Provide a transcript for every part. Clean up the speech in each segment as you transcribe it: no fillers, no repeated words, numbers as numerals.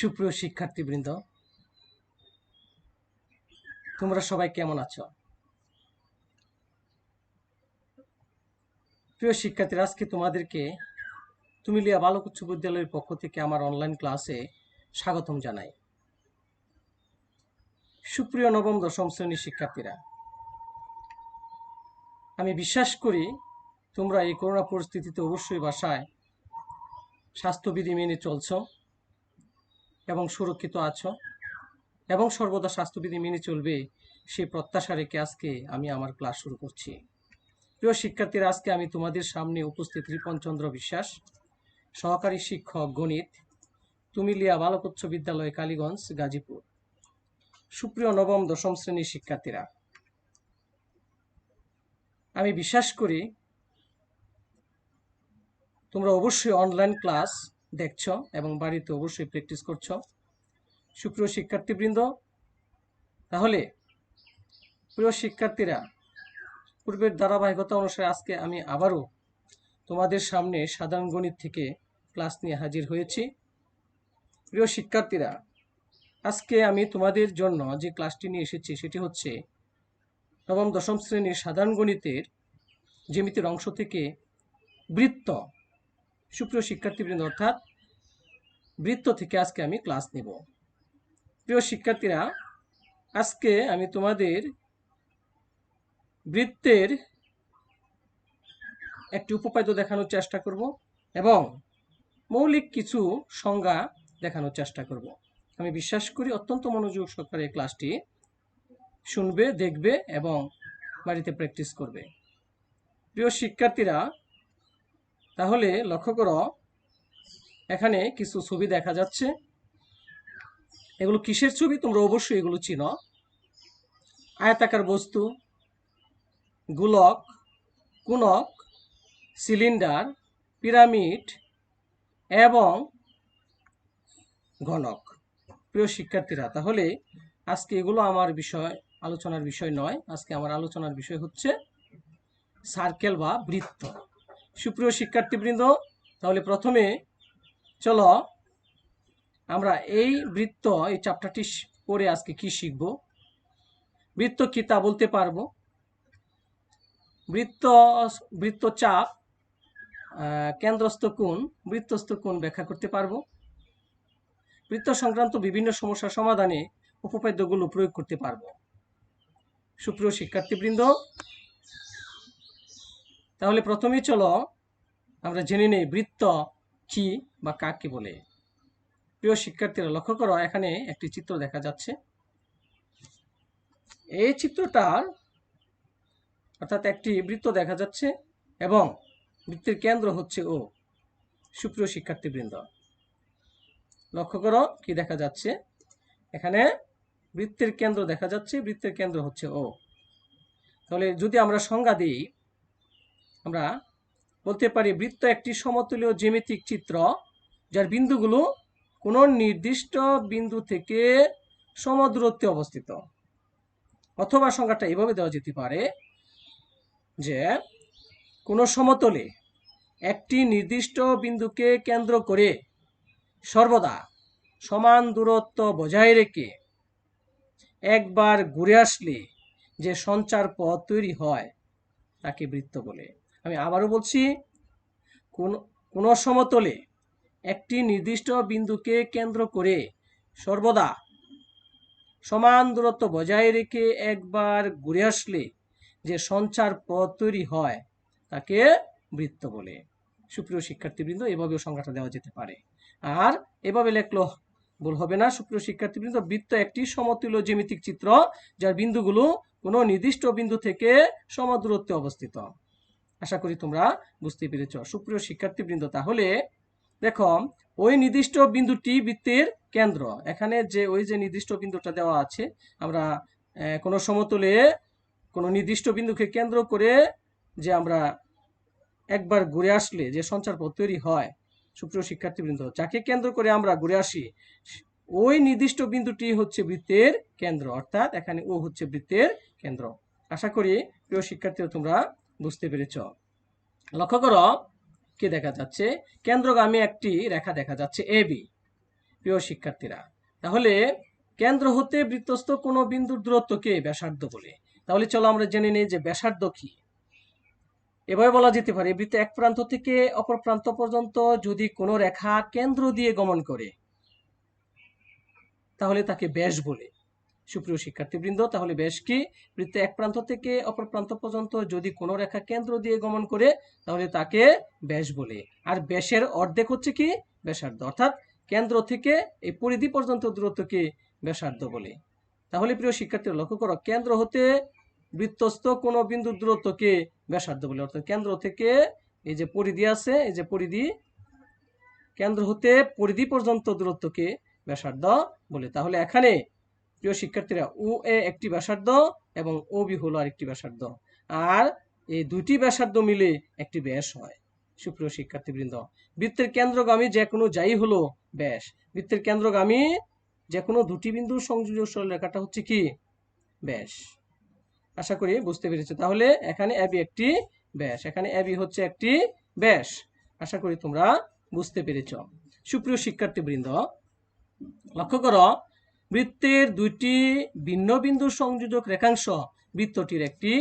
সুপ্রিয় শিক্ষার্থীবৃন্দ, তোমরা সবাই কেমন আছো? প্রিয় শিক্ষার্থীরা, আজকে তোমাদেরকে তুমিলিয়া বালক উচ্চ বিদ্যালয়ের পক্ষ থেকে আমার অনলাইন ক্লাসে স্বাগতম জানাই। সুপ্রিয় নবম দশম শ্রেণীর শিক্ষার্থীরা, আমি বিশ্বাস করি তোমরা এই করোনা পরিস্থিতিতে অবশ্যই বাসায় স্বাস্থ্যবিধি মেনে চলছ এবং সুরক্ষিত আছো এবং সর্বদা স্বাস্থ্যবিধি মেনে চলবে সেই প্রত্যাশা রেখে আজকে আমি আমার ক্লাস শুরু করছি। প্রিয় শিক্ষার্থীরা, আজকে আমি তোমাদের সামনে উপস্থিত রিপনচন্দ্র বিশ্বাস, সহকারী শিক্ষক গণিত, তুমিলিয়া বালক উচ্চ বিদ্যালয়, কালীগঞ্জ, গাজীপুর। সুপ্রিয় নবম দশম শ্রেণীর শিক্ষার্থীরা, আমি বিশ্বাস করি তোমরা অবশ্যই অনলাইন ক্লাস দেখছো এবং বাড়িতে অবশ্যই প্র্যাকটিস করছো। সুপ্রিয় শিক্ষার্থীবৃন্দ, তাহলে প্রিয় শিক্ষার্থীরা, পূর্বের ধারাবাহিকতা অনুসারে আজকে আমি আবারও তোমাদের সামনে সাধারণ গণিত থেকে ক্লাস নিয়ে হাজির হয়েছি। প্রিয় শিক্ষার্থীরা, আজকে আমি তোমাদের জন্য যে ক্লাসটি নিয়ে এসেছি সেটি হচ্ছে নবম দশম শ্রেণীর সাধারণ গণিতের জ্যামিতির অংশ থেকে বৃত্ত। সুপ্রিয় শিক্ষার্থীবৃন্দ, অর্থাৎ বৃত্ত থেকে আজকে আমি ক্লাস নেব। প্রিয় শিক্ষার্থীরা, আজকে আমি তোমাদের বৃত্তের একটি উপপাদ্য দেখানোর চেষ্টা করব এবং মৌলিক কিছু সংজ্ঞা দেখানোর চেষ্টা করব। আমি বিশ্বাস করি অত্যন্ত মনোযোগ সহকারে ক্লাসটি শুনবে, দেখবে এবং বাড়িতে প্র্যাকটিস করবে। প্রিয় শিক্ষার্থীরা, তাহলে লক্ষ্য করো, এখানে কিছু ছবি দেখা যাচ্ছে। এগুলো কিসের ছবি তোমরা অবশ্যই এগুলো চিনো। আয়তাকার বস্তু, গোলক, কোণক, সিলিন্ডার, পিরামিড এবং ঘনক। প্রিয় শিক্ষার্থীরা, তাহলে আজকে এগুলো আমার আলোচনার বিষয় নয়। আজকে আমার আলোচনার বিষয় হচ্ছে সার্কেল বা বৃত্ত। সুপ্রিয় শিক্ষার্থীবৃন্দ, তাহলে প্রথমে চলো আমরা এই বৃত্ত, এই চ্যাপ্টারটি পড়ে আজকে কি শিখব। বৃত্ত কি তা বলতে পারবো। বৃত্তচাপ, কেন্দ্রস্থ কোণ, বৃত্তস্থ কোণ ব্যাখ্যা করতে পারবো। বৃত্ত সংক্রান্ত বিভিন্ন সমস্যা সমাধানে উপপাদ্যগুলো প্রয়োগ করতে পারবো। সুপ্রিয় শিক্ষার্থীবৃন্দ, তাহলে প্রথমেই চলো আমরা জেনে নেই বৃত্ত কি বা কাকে বলে। প্রিয় শিক্ষার্থীরা, লক্ষ্য করো, এখানে একটি চিত্র দেখা যাচ্ছে। এই চিত্রটার অর্থাৎ একটি বৃত্ত দেখা যাচ্ছে এবং বৃত্তের কেন্দ্র হচ্ছে ও। সুপ্রিয় শিক্ষার্থীবৃন্দ, লক্ষ্য করো কি দেখা যাচ্ছে। এখানে বৃত্তের কেন্দ্র দেখা যাচ্ছে, বৃত্তের কেন্দ্র হচ্ছে ও। তাহলে যদি আমরা সংজ্ঞা দিই, আমরা বলতে পারি বৃত্ত একটি সমতুল্য জ্যামিতিক চিত্র যার বিন্দুগুলো কোনো নির্দিষ্ট বিন্দু থেকে সমদূরত্বে অবস্থিত। অথবা সংজ্ঞাটা এভাবে দেওয়া যেতে পারে যে কোনো সমতলে একটি নির্দিষ্ট বিন্দুকে কেন্দ্র করে সর্বদা সমান দূরত্ব বজায় রেখে একবার ঘুরে আসলে যে সঞ্চার পথ তৈরি হয় তাকে বৃত্ত বলে। আমি আবারও বলছি, কোন সমতলে একটি নির্দিষ্ট বিন্দুকে কেন্দ্র করে সর্বদা সমান দূরত্ব বজায় রেখে একবার ঘুরে আসলে যে সঞ্চার পথ তৈরি হয় তাকে বৃত্ত বলে। সুপ্রিয় শিক্ষার্থীবৃন্দ, এভাবেও সংজ্ঞাটা দেওয়া যেতে পারে। আর এভাবে লেখলো ভুল হবে না। সুপ্রিয় শিক্ষার্থীবৃন্দ, বৃত্ত একটি সমতুল্য জ্যামিতিক চিত্র যার বিন্দুগুলো কোনো নির্দিষ্ট বিন্দু থেকে সমদূরত্বে অবস্থিত। আশা করি তোমরা বুঝতে পেরেছ। সুপ্রিয় শিক্ষার্থীবৃন্দ, তাহলে দেখো, ওই নির্দিষ্ট বিন্দুটি বৃত্তের কেন্দ্র। এখানে যে ওই যে নির্দিষ্ট বিন্দুটা দেওয়া আছে, আমরা কোনো সমতলে কোনো নির্দিষ্ট বিন্দুকে কেন্দ্র করে যে আমরা একবার ঘুরে আসলে যে সঞ্চার পথ তৈরি হয়, সুপ্রিয় শিক্ষার্থীবৃন্দ, যাকে কেন্দ্র করে আমরা ঘুরে আসি, ওই নির্দিষ্ট বিন্দুটি হচ্ছে বৃত্তের কেন্দ্র। অর্থাৎ এখানে ও হচ্ছে বৃত্তের কেন্দ্র। আশা করি প্রিয় শিক্ষার্থীরা তোমরা বুঝতে পেরেছ। লক্ষ্য করো কি দেখা যাচ্ছে। কেন্দ্রগামী একটি রেখা দেখা যাচ্ছে, এবি। প্রিয় শিক্ষার্থীরা, তাহলে কেন্দ্র হতে বৃত্তস্থ কোনো বিন্দুর দূরত্বকে ব্যাসার্ধ বলে। তাহলে চলো আমরা জেনে নিই যে ব্যাসার্ধ কি। এভাবে বলা যেতে পারে, বৃত্ত এক প্রান্ত থেকে অপর প্রান্ত পর্যন্ত যদি কোনো রেখা কেন্দ্র দিয়ে গমন করে তাহলে তাকে ব্যাস বলে। সুপ্রিয় শিক্ষার্থীবৃন্দ, তাহলে ব্যাস কি? বৃত্ত এক প্রান্ত থেকে অপর প্রান্ত পর্যন্ত যদি কোনো রেখা কেন্দ্র দিয়ে গমন করে তাহলে তাকে ব্যাস বলে। আর ব্যাসের অর্ধেক হচ্ছে কি? ব্যাসার্ধ। অর্থাৎ কেন্দ্র থেকে এই পরিধি পর্যন্ত দূরত্বকে ব্যাসার্ধ বলে। তাহলে প্রিয় শিক্ষার্থীরা লক্ষ্য করো, কেন্দ্র হতে বৃত্তস্থ কোনো বিন্দুর দূরত্বকে ব্যাসার্ধ বলে। অর্থাৎ কেন্দ্র থেকে এই যে পরিধি আছে, এই যে পরিধি, কেন্দ্র হতে পরিধি পর্যন্ত দূরত্বকে ব্যাসার্ধ বলে। তাহলে এখানে প্রিয় শিক্ষার্থীরা, ও এ একটি ব্যাসার্ধ এবং ও বি হলো আরেকটি ব্যাসার্ধ, আর এই দুটি ব্যাসার্ধ মিলে একটি ব্যাস হয়। সুপ্রিয় শিক্ষার্থীবৃন্দ, বৃত্তের কেন্দ্রগামী যে কোনো যাই হলো ব্যাস। বৃত্তের কেন্দ্রগামী যে কোনো দুটি বিন্দুর সংযোজক সরলরেখাটা হচ্ছে কি? ব্যাস। আশা করি বুঝতে পেরেছো। তাহলে এখানে এবি একটি ব্যাস, এখানে এবি হচ্ছে একটি ব্যাস। আশা করি তোমরা বুঝতে পেরেছ। সুপ্রিয় শিক্ষার্থীবৃন্দ, লক্ষ্য করো, বৃত্তের দুইটি ভিন্ন বিন্দুর সংযোজক রেখাংশ বৃত্তটির একটি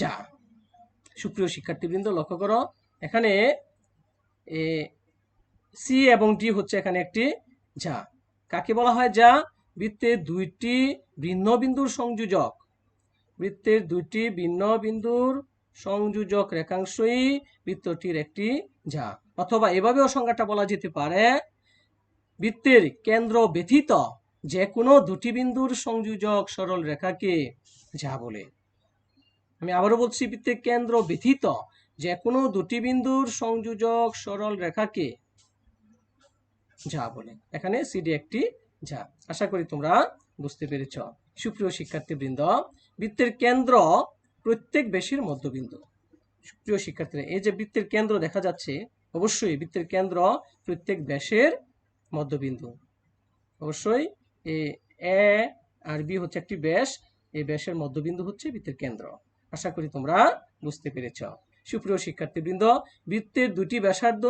যা। সুপ্রিয় শিক্ষার্থীবৃন্দ, লক্ষ্য করো, এখানে সি এবং ডি হচ্ছে এখানে একটি যা। কাকে বলা হয় যা? বৃত্তের দুইটি ভিন্ন বিন্দুর সংযোজক, বৃত্তের দুইটি ভিন্ন বিন্দুর সংযোজক রেখাংশই বৃত্তটির একটি যা। অথবা এভাবেও সংজ্ঞাটা বলা যেতে পারে, বৃত্তের কেন্দ্র ব্যতীত যে কোনো দুটি বিন্দুর সংযোজক সরল রেখাকে যা বলে। আমি আবারও বলছি, বৃত্তের কেন্দ্র ব্যতীত যে কোনো দুটি বিন্দুর সংযোজক সরল রেখাকে যা বলে। এখানে সিডি একটি যা। আশা করি তোমরা বুঝতে পেরেছ। সুপ্রিয় শিক্ষার্থীবৃন্দ, বৃত্তের কেন্দ্র প্রত্যেক ব্যাসের মধ্যবিন্দু। সুপ্রিয় শিক্ষার্থীরা, এই যে বৃত্তের কেন্দ্র দেখা যাচ্ছে, অবশ্যই বৃত্তের কেন্দ্র প্রত্যেক ব্যাসের মধ্যবিন্দু। অবশ্যই এ আর বি হচ্ছে একটি ব্যাস, এই ব্যাসের মধ্যবিন্দু হচ্ছে বৃত্তের কেন্দ্র। আশা করি তোমরা বুঝতে পেরেছ। সুপ্রিয় শিক্ষার্থীবৃন্দ, বৃত্তের দুটি ব্যাসার্ধ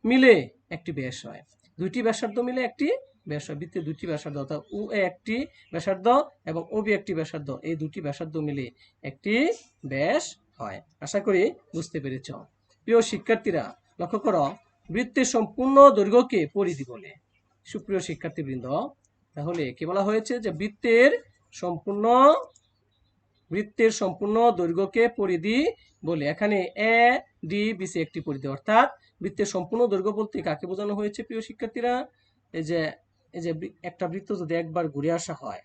মিলে একটি ব্যাস হয়। দুইটি ব্যাসার্ধ মিলে একটি ব্যাস হয়। বৃত্তের দুটি ব্যাসার্ধ, অর্থাৎ ও এ একটি ব্যাসার্ধ এবং ও বি একটি ব্যাসার্ধ, এই দুটি ব্যাসার্ধ মিলে একটি ব্যাস হয়। আশা করি বুঝতে পেরেছ। প্রিয় শিক্ষার্থীরা, লক্ষ্য করো, বৃত্তের সম্পূর্ণ দৈর্ঘ্যকে পরিধি বলে। সুপ্রিয় শিক্ষার্থীবৃন্দ, তাহলে কি বলা হয়েছে? যে বৃত্তের সম্পূর্ণ দৈর্ঘ্যকে পরিধি বলে। এখানে এ ডি বি সি একটি পরিধি, অর্থাৎ বৃত্তের সম্পূর্ণ দৈর্ঘ্য বলতে কাকে বোঝানো হয়েছে প্রিয় শিক্ষার্থীরা? এই যে একটা বৃত্ত যদি একবার ঘুরে আসা হয়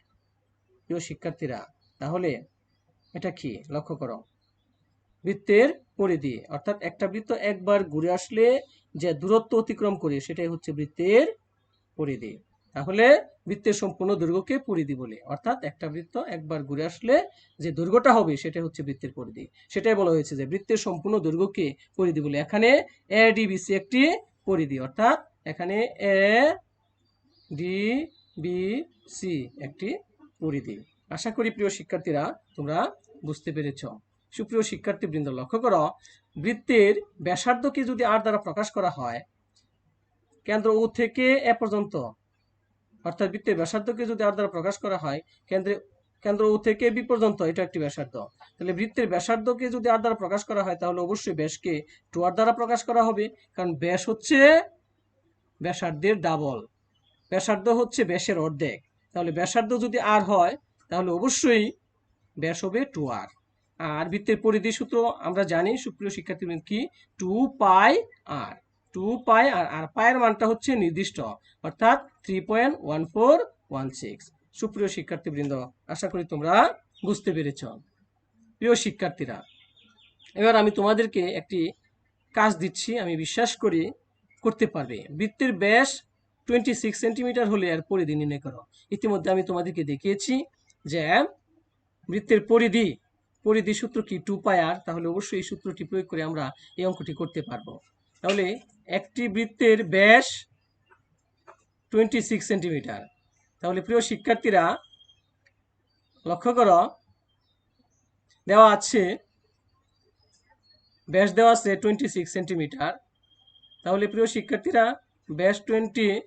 প্রিয় শিক্ষার্থীরা, তাহলে এটা কি? লক্ষ্য করো, বৃত্তের পরিধি, অর্থাৎ একটা বৃত্ত একবার ঘুরে আসলে যে দূরত্ব অতিক্রম করে সেটাই হচ্ছে বৃত্তের পরিধি। তাহলে বৃত্তের সম্পূর্ণ দৈর্ঘ্যকে পরিধি বলে, অর্থাৎ একটা বৃত্ত একবার ঘুরে আসলে যে দৈর্ঘ্যটা হবে সেটা হচ্ছে বৃত্তের পরিধি। সেটাই বলা হয়েছে যে বৃত্তের সম্পূর্ণ দৈর্ঘ্যকে পরিধি বলে। এখানে এ ডি বি সি একটি পরিধি, অর্থাৎ এখানে এ ডি বি সি একটি পরিধি। আশা করি প্রিয় শিক্ষার্থীরা তোমরা বুঝতে পেরেছ। সুপ্রিয় শিক্ষার্থীবৃন্দ, লক্ষ্য করো, বৃত্তের ব্যাসার্ধকে যদি আর দ্বারা প্রকাশ করা হয়, কেন্দ্র ও থেকে এ পর্যন্ত, অর্থাৎ বৃত্তের ব্যাসার্ধকে যদি আর দ্বারা প্রকাশ করা হয়, কেন্দ্র ও থেকে বি পর্যন্ত, এটা একটি ব্যাসার্ধ। তাহলে বৃত্তের ব্যাসার্ধকে যদি আর দ্বারা প্রকাশ করা হয় তাহলে অবশ্যই ব্যাসকে টু আর দ্বারা প্রকাশ করা হবে, কারণ ব্যাস হচ্ছে ব্যাসার্ধের ডাবল, ব্যাসার্ধ হচ্ছে ব্যাসের অর্ধেক। তাহলে ব্যাসার্ধ যদি আর হয় তাহলে অবশ্যই ব্যাস হবে টু আর। আর বৃত্তের পরিধি সূত্র আমরা জানি সুপ্রিয় শিক্ষার্থীবৃন্দ কি? 2 πr। 2 πr, আর পায়ের মানটা হচ্ছে নির্দিষ্ট, অর্থাৎ 3.1416। সুপ্রিয় শিক্ষার্থীবৃন্দ, আশা করি তোমরা বুঝতে পেরেছ। প্রিয় শিক্ষার্থীরা, এবার আমি তোমাদেরকে একটি কাজ দিচ্ছি, আমি বিশ্বাস করি করতে পারবে। বৃত্তের ব্যাস 26 সেন্টিমিটার হলে এর পরিধি নির্ণয় করো। ইতিমধ্যে আমি তোমাদেরকে দেখিয়েছি যে বৃত্তের পরিধি সূত্র কি? 2 πr। তাহলে অবশ্যই এই সূত্রটি প্রয়োগ করে আমরা এই অঙ্কটি করতে পারবো। তাহলে একটি বৃত্তের ব্যাস 26 সেন্টিমিটার। তাহলে প্রিয় শিক্ষার্থীরা, লক্ষ্য করো, দেওয়া আছে ব্যাস দেওয়া আছে 26 সেন্টিমিটার। তাহলে প্রিয় শিক্ষার্থীরা, ব্যাস 26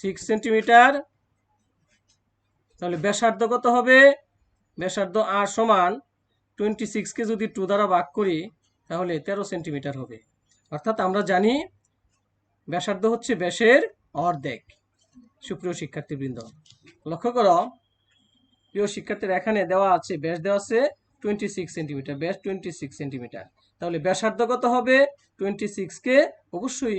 6 সেন্টিমিটার। তাহলে ব্যাসার্ধ কত হবে? ব্যাসার্ধ আর সমান 26কে যদি 2 দ্বারা ভাগ করি তাহলে 13 সেন্টিমিটার হবে। অর্থাৎ আমরা জানি ব্যাসার্ধ হচ্ছে ব্যাসের অর্ধেক। সুপ্রিয় শিক্ষার্থীবৃন্দ, লক্ষ্য করো প্রিয় শিক্ষার্থীরা, এখানে দেওয়া আছে ব্যাস দেওয়া আছে 26 সেন্টিমিটার, ব্যাস 26 সেন্টিমিটার। তাহলে ব্যাসার্ধ কত হবে? 26কে অবশ্যই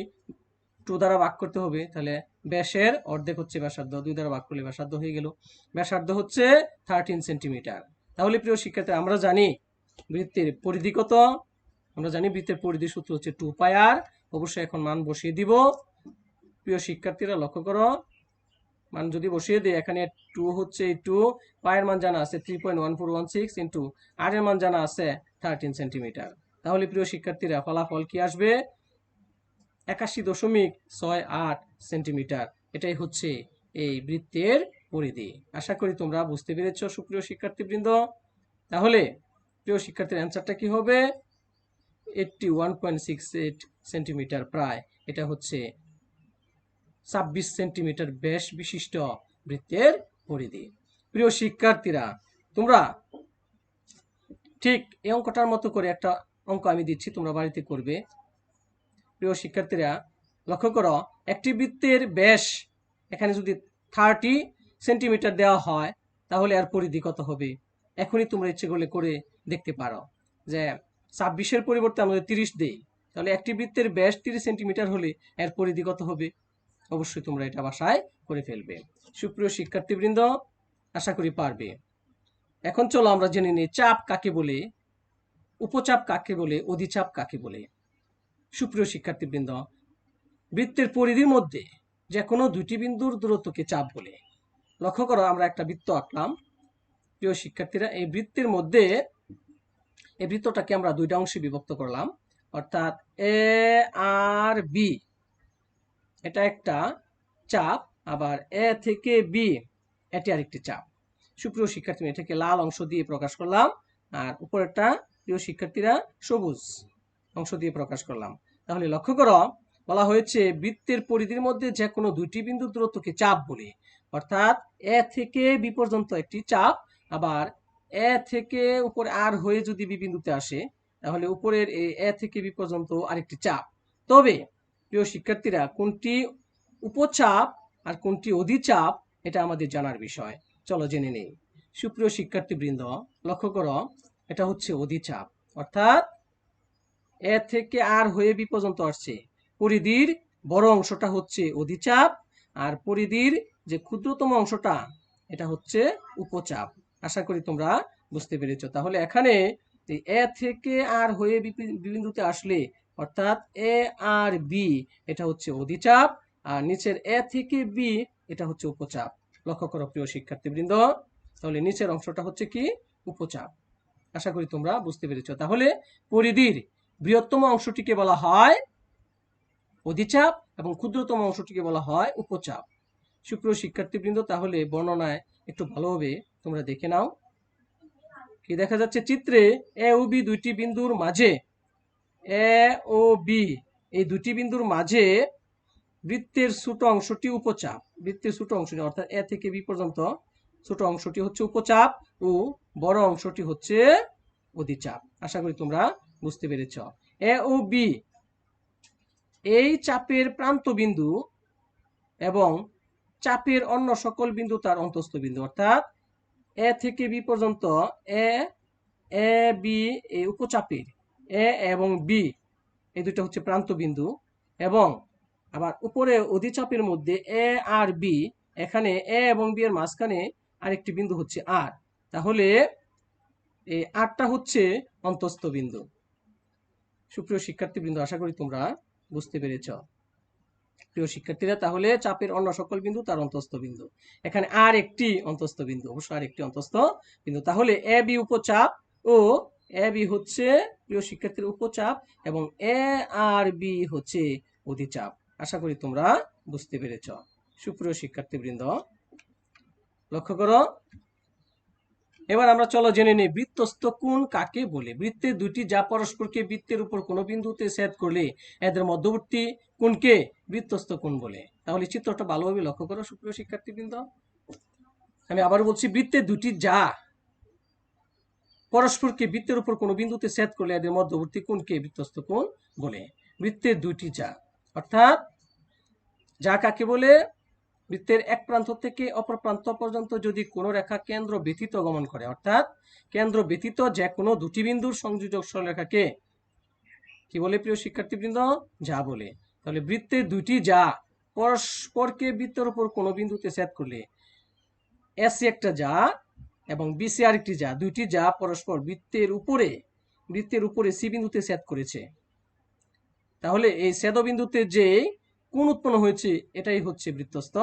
2 দ্বারা ভাগ করতে হবে। তাহলে ব্যাসের অর্ধেক হচ্ছে ব্যাসার্ধ, 2 দ্বারা ভাগ করলে ব্যাসার্ধ হয়ে গেল। ব্যাসার্ধ হচ্ছে 13 সেন্টিমিটার। তাহলে প্রিয় শিক্ষার্থী, আমরা জানি বৃত্তের পরিধি কত? আমরা জানি বৃত্তের পরিধি সূত্র হচ্ছে 2πr। অবশ্যই এখন মান বসিয়ে দিব। প্রিয় শিক্ষার্থীরা লক্ষ্য করো, মান যদি বসিয়ে দিই, এখানে 2 হচ্ছে 2, পায়ের মান জানা আছে 3.1416 ইন্টু আর এর মান জানা আছে 13 সেন্টিমিটার। তাহলে প্রিয় শিক্ষার্থীরা ফলাফল কি আসবে? 81.68 সেন্টিমিটার। এটাই হচ্ছে এই বৃত্তের পরিধি। আশা করি তোমরা বুঝতে পেরেছো সুপ্রিয় শিক্ষার্থীবৃন্দ। তাহলে প্রিয় শিক্ষার্থীর অ্যান্সারটা কি হবে? 81.68 সেন্টিমিটার প্রায়। এটা হচ্ছে 26 সেন্টিমিটার ব্যাস বিশিষ্ট বৃত্তের পরিধি। প্রিয় শিক্ষার্থীরা, তোমরা ঠিক এই অঙ্কটার মতো করে একটা অঙ্ক আমি দিচ্ছি, তোমরা বাড়িতে করবে। প্রিয় শিক্ষার্থীরা লক্ষ্য করো, একটি বৃত্তের ব্যাস এখানে যদি 30 সেন্টিমিটার দেওয়া হয় তাহলে আর পরিধি কত হবে? এখনই তোমরা ইচ্ছে করলে করে দেখতে পারো যে 26-এর পরিবর্তে আমরা 30 দেই, তাহলে একটি বৃত্তের ব্যাস 30 সেন্টিমিটার হলে এর পরিধি কত হবে? অবশ্যই তোমরা এটা বাসায় করে ফেলবে। সুপ্রিয় শিক্ষার্থীবৃন্দ, আশা করি পারবে। এখন চলো আমরা জেনে নিই চাপ কাকে বলে, উপচাপ কাকে বলে, অধিচাপ কাকে বলে। সুপ্রিয় শিক্ষার্থীবৃন্দ, বৃত্তের পরিধির মধ্যে যে কোনো দুটি বিন্দুর দূরত্বকে চাপ বলে। লক্ষ্য করো, আমরা একটা বৃত্ত আঁকলাম। প্রিয় শিক্ষার্থীরা, এই বৃত্তের মধ্যে এই বৃত্তটাকে আমরা দুইটা অংশে বিভক্ত করলাম, অর্থাৎ এ আর বি এটা একটা চাপ, আবার এ থেকে বি এটি আরেকটি চাপ। সুপ্রিয় শিক্ষার্থী, এটাকে লাল অংশ দিয়ে প্রকাশ করলাম, আর উপরেরটা প্রিয় শিক্ষার্থীরা সবুজ অংশ দিয়ে প্রকাশ করলাম। তাহলে লক্ষ্য করো, বলা হয়েছে বৃত্তের পরিধির মধ্যে যে কোনো দুইটি বিন্দু দূরত্বকে চাপ বলে। অর্থাৎ এ থেকে বি পর্যন্ত একটি চাপ, আবার এ থেকে উপরে আর হয়ে যদি বি বিন্দুতে আসে তাহলে উপরের এ থেকে বি পর্যন্ত আরেকটি চাপ। তবে প্রিয় শিক্ষার্থীরা, কোনটি উপচাপ আর কোনটি অধিচাপ এটা আমাদের জানার বিষয়। চলো জেনে নেই। সুপ্রিয় শিক্ষার্থীবৃন্দ, লক্ষ্য করো, এটা হচ্ছে অধিচাপ। অর্থাৎ এ থেকে আর হয়ে বি পর্যন্ত আসছে, পরিধির বড় অংশটা হচ্ছে অধিচাপ, আর পরিধির যে ক্ষুদ্রতম অংশটা এটা হচ্ছে উপচাপ। আশা করি তোমরা বুঝতে পেরেছো। তাহলে এখানে এ থেকে আর হয়ে বি বিন্দুতে আসলে, অর্থাৎ এ আর বি এটা হচ্ছে অধিচাপ, আর নিচের এ থেকে বি এটা হচ্ছে উপচাপ। লক্ষ্য করো প্রিয় শিক্ষার্থীবৃন্দ, তাহলে নিচের অংশটা হচ্ছে কি? উপচাপ। আশা করি তোমরা বুঝতে পেরেছো। তাহলে পরিধির বৃহত্তম অংশটিকে বলা হয় অধিচাপ এবং ক্ষুদ্রতম অংশটিকে বলা হয় উপচাপ। সুপ্রিয় শিক্ষার্থীবৃন্দ, তাহলে বর্ণনায় একটু ভালোভাবে তোমরা দেখে নাও। কি দেখা যাচ্ছে চিত্রে? এ ও বি দুইটি বিন্দুর মাঝে, এ ও বি এই দুটি বিন্দুর মাঝে বৃত্তের ছোট অংশটি উপচাপ। বৃত্তের ছোট অংশটি অর্থাৎ এ থেকে বি পর্যন্ত ছোট অংশটি হচ্ছে উপচাপ ও বড় অংশটি হচ্ছে অধিচাপ। আশা করি তোমরা বুঝতে পেরেছ। এ ও বি এই চাপের প্রান্ত বিন্দু এবং চাপের অন্য সকল বিন্দু তার অন্তস্থ বিন্দু। অর্থাৎ এ থেকে বি পর্যন্ত এ বি এই উপচাপের এ এবং বি এই দুটো হচ্ছে প্রান্ত বিন্দু, এবং আবার উপরে অধিচাপের মধ্যে এ আর বি, এখানে এ এবং বি এর মাঝখানে আরেকটি বিন্দু হচ্ছে আর। তাহলে এই আরটা হচ্ছে অন্তস্থ বিন্দু। সুপ্রিয় শিক্ষার্থীবৃন্দ, আশা করি তোমরা বুঝতে পেরেছ। প্রিয় শিক্ষার্থীরা, তাহলে চাপের অন্য সকল বিন্দু তার অন্তস্থ বিন্দু, এখানে আর একটি অন্তস্থ বিন্দু, অবশ্যই আর একটি অন্তস্থ বিন্দু। তাহলে A B উপচাপ O A B হচ্ছে প্রিয় শিক্ষার্থীর উপচাপ, এবং এ আর বি হচ্ছে অধিচাপ। আশা করি তোমরা বুঝতে পেরেছ। সুপ্রিয় শিক্ষার্থীবৃন্দ, লক্ষ্য করো, এবার আমরা চলো জেনে নিই বৃত্তস্থ কোণ কাকে বলে। বৃত্তের দুটি যা পরস্পরকে বৃত্তের উপর কোনো বিন্দুতে ছেদ করলে এদের মধ্যবর্তী কোণকে বৃত্তস্থ কোণ বলে। তাহলে চিত্রটা ভালোভাবে লক্ষ্য করো সুপ্রিয় শিক্ষার্থীবৃন্দ। আমি আবার বলছি, বৃত্তের দুটি যা পরস্পরকে বৃত্তের উপর কোনো বিন্দুতে ছেদ করলে এদের মধ্যবর্তী কোণকে বৃত্তস্থ কোণ বলে। বৃত্তের দুটি যা অর্থাৎ যা কাকে বলে? বৃত্তের এক প্রান্ত থেকে অপর প্রান্ত পর্যন্ত যদি কোনো রেখা কেন্দ্র ব্যতীত গমন করে, অর্থাৎ কেন্দ্র ব্যতীত যে কোনো দুটি বিন্দুর সংযোজক সরলরেখাকে কি বলে প্রিয় শিক্ষার্থীবৃন্দ? যা বলে। তাহলে বৃত্তের দুটি যা পরস্পরকে বৃত্তের উপর কোনো বিন্দুতে ছেদ করলে, এসি একটা যা এবং বিসি আরেকটি যা, দুইটি যা পরস্পর বৃত্তের উপরে সি বিন্দুতে ছেদ করেছে, তাহলে এই ছেদবিন্দুতে যে কোণ উৎপন্ন হয়েছে এটাই হচ্ছে বৃত্তস্থ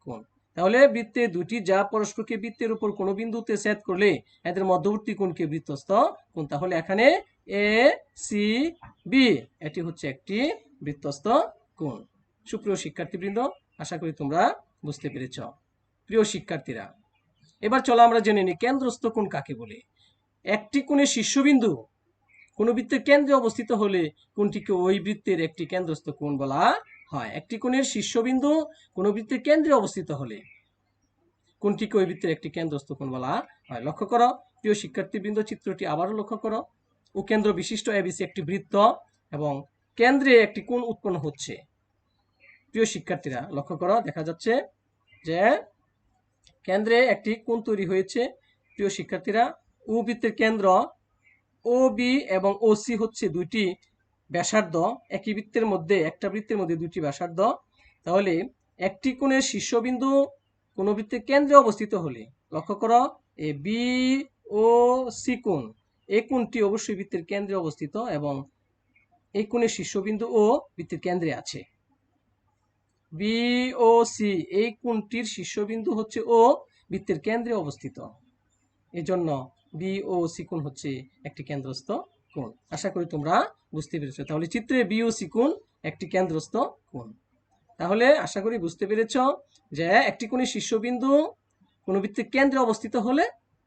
কোণ। তাহলে বৃত্তের দুটি যা পরস্পরকে বৃত্তের উপর কোনো বিন্দুতে ছেদ করলে এদের মধ্যবর্তী কোণকে বৃত্তস্থ কোণ। তাহলে এখানে এ সি বি এটি হচ্ছে একটি বৃত্তস্থ কোণ। সুপ্রিয় শিক্ষার্থীবৃন্দ, আশা করি তোমরা বুঝতে পেরেছ। প্রিয় শিক্ষার্থীরা, এবার চলো আমরা জেনে নিই কেন্দ্রস্থ কোণ কাকে বলে। একটি কোণের শীর্ষবিন্দু কোন বৃত্তের কেন্দ্রে অবস্থিত হলে কোনটিকে ওই বৃত্তের একটি কেন্দ্রস্থ কোণ বলা হয়। একটি কোণের শীর্ষবিন্দু কোন বৃত্তের কেন্দ্রে অবস্থিত হলে কোনটিকে ওই বৃত্তের একটি কেন্দ্রস্থ কোণ বলা হয়। লক্ষ্য করো প্রিয় শিক্ষার্থীবৃন্দ, চিত্রটি আবারও লক্ষ্য করো। ও কেন্দ্র বিশিষ্ট এবিসি একটি বৃত্ত এবং কেন্দ্রে একটি কোণ উৎপন্ন হচ্ছে। প্রিয় শিক্ষার্থীরা লক্ষ্য করো, দেখা যাচ্ছে যে কেন্দ্রে একটি কোণ তৈরি হয়েছে। প্রিয় শিক্ষার্থীরা, ও বৃত্তের কেন্দ্র ও বি এবং ও সি হচ্ছে দুইটি ব্যাসার্ধ। একই বৃত্তের মধ্যে দুইটি ব্যাসার্ধ। তাহলে একটি কোণের শীর্ষবিন্দু কোন বৃত্তের কেন্দ্রে অবস্থিত হলে, লক্ষ্য করো এ বি ও সি কোণ, এই কোণটি অবশ্যই বৃত্তের কেন্দ্রে অবস্থিত এবং এই কোণের শীর্ষবিন্দু ও বৃত্তের কেন্দ্রে আছে। বি ও সি এই কোণটির শীর্ষবিন্দু হচ্ছে ও, বৃত্তের কেন্দ্রে অবস্থিত, এজন্য বি ও সি কোণ হচ্ছে একটি কেন্দ্রস্থ কোণ। আশা করি তোমরা বুঝতে পেরেছো। তাহলে চিত্রে বি ও সি কোণ একটি কেন্দ্রস্থ কোণ। তাহলে আশা করি বুঝতে পেরেছ যে একটি কোণের শীর্ষবিন্দু কোন বৃত্তের কেন্দ্রে অবস্থিত হলে